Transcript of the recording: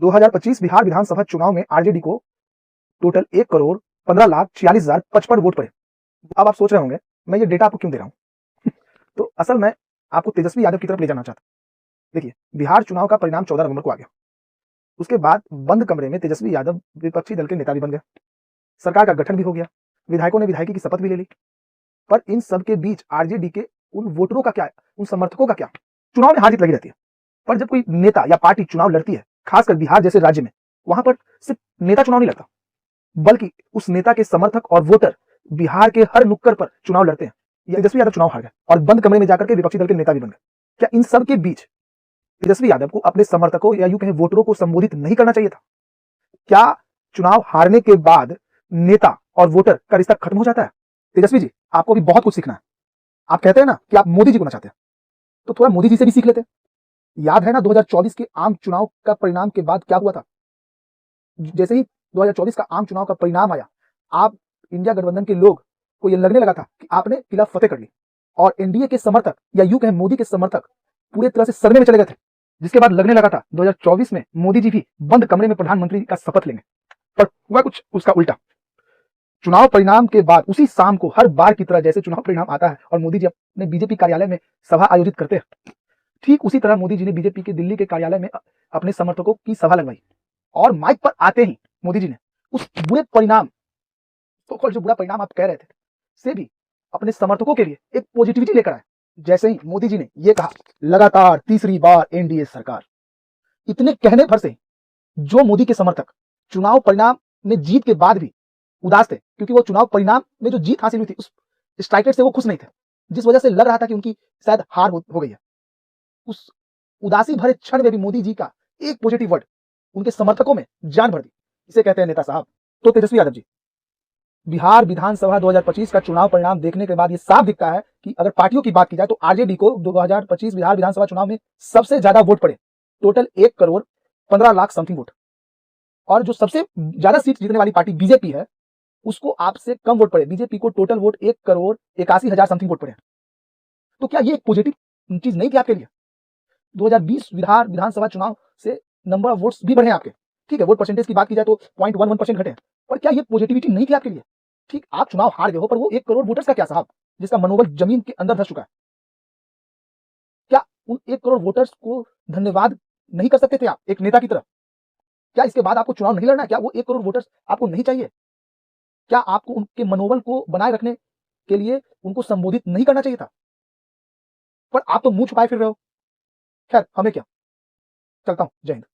2025 बिहार विधानसभा चुनाव में आरजेडी को टोटल 1,15,46,055 वोट पड़े। अब आप सोच रहे होंगे मैं ये डेटा आपको क्यों दे रहा हूं तो असल में आपको तेजस्वी यादव की तरफ ले जाना चाहता। देखिए, बिहार चुनाव का परिणाम 14 नवंबर को आ गया। उसके बाद बंद कमरे में तेजस्वी यादव विपक्षी दल के नेता भी बन गए, सरकार का गठन भी हो गया, विधायकों ने विधायकी की शपथ भी ले ली। पर इन सब के बीच आरजेडी के उन वोटरों का क्या, उन समर्थकों का क्या? चुनाव में हार जीत लगी रहती है, पर जब कोई नेता या पार्टी चुनाव लड़ती है, खासकर बिहार जैसे राज्य में, वहां पर सिर्फ नेता चुनाव नहीं लड़ता, बल्कि उस नेता के समर्थक और वोटर बिहार के हर नुक्कड़ पर चुनाव लड़ते हैं। तेजस्वी यादव चुनाव हार गए और बंद कमरे में जाकर के विपक्षी दल के नेता भी बन गए। क्या इन सब के बीच तेजस्वी यादव को अपने समर्थकों या यूं कहें वोटरों को संबोधित नहीं करना चाहिए था? क्या चुनाव हारने के बाद नेता और वोटर का रिश्ता खत्म हो जाता है? तेजस्वी जी, आपको भी बहुत कुछ सीखना है। आप कहते हैं ना कि आप मोदी जी को ना चाहते, तो थोड़ा मोदी जी से भी सीख लेते। याद है ना 2024 के आम चुनाव का परिणाम के बाद क्या हुआ था? जैसे ही 2024 का आम चुनाव का परिणाम आया, आप इंडिया गठबंधन के लोग को यह लगने लगा था कि आपने किला फतेह कर ली और एनडीए के समर्थक या यूं कहें मोदी के समर्थक पूरे तरह से सदमे में चले गए थे, जिसके बाद लगने लगा था 2024 में मोदी जी भी बंद कमरे में प्रधानमंत्री का शपथ लेंगे। पर हुआ कुछ उसका उल्टा। चुनाव परिणाम के बाद उसी शाम को हर बार की तरह जैसे चुनाव परिणाम आता है और मोदी जी अपने बीजेपी कार्यालय में सभा आयोजित करते हैं, ठीक उसी तरह मोदी जी ने बीजेपी के दिल्ली के कार्यालय में अपने समर्थकों की सभा लगवाई और माइक पर आते ही मोदी जी ने उस बुरे परिणाम, तो जो बुरा परिणाम आप कह रहे थे, से भी अपने समर्थकों के लिए एक पॉजिटिविटी लेकर आए। जैसे ही मोदी जी ने यह कहा, लगातार तीसरी बार एनडीए सरकार, इतने कहने भर से जो मोदी के समर्थक चुनाव परिणाम में जीत के बाद भी उदास थे, क्योंकि वो चुनाव परिणाम में जो जीत हासिल हुई थी उस स्ट्राइक रेट से वो खुश नहीं थे, जिस वजह से लग रहा था कि उनकी शायद हार हो गई है। उस उदासी भरे क्षण में भी मोदी जी का एक पॉजिटिव वर्ड उनके समर्थकों में जान भर दी। इसे कहते हैं नेता साहब। तो तेजस्वी यादव जी, बिहार विधानसभा 2025 का चुनाव परिणाम देखने के बाद ये साफ दिखता है कि अगर पार्टियों की बात की जाए तो आरजेडी को 2025 बिहार विधानसभा चुनाव में सबसे ज्यादा वोट पड़े, टोटल 1,15,00,000 समथिंग वोट। और जो सबसे ज्यादा सीट जीतने वाली पार्टी बीजेपी है, उसको आपसे कम वोट पड़े, बीजेपी को टोटल वोट 1,81,000 समथिंग वोट पड़े। तो क्या ये एक पॉजिटिव चीज नहीं थी आपके लिए? 2020 बिहार विधानसभा चुनाव से नंबर ऑफ वोट्स भी बढ़े आपके, ठीक है, वोट परसेंटेज की बात की जाए तो 0.11% घटे, पर क्या ये पॉजिटिविटी नहीं थी आपके लिए? ठीक, आप चुनाव हार गए हो, पर वो 1 करोड़ वोटर्स का क्या साहब, जिसका मनोबल जमीन के अंदर धस चुका है? क्या उन 1 करोड़ वोटर्स को धन्यवाद नहीं कर सकते थे आप एक नेता की तरह? क्या इसके बाद आपको चुनाव नहीं लड़ना है? क्या वो 1 करोड़ वोटर्स आपको नहीं चाहिए? क्या आपको उनके मनोबल को बनाए रखने के लिए उनको संबोधित नहीं करना चाहिए था? पर आप तो मुंह छुपाए फिर रहे हो। खैर, हमें क्या, चलता हूं, जय हिंद।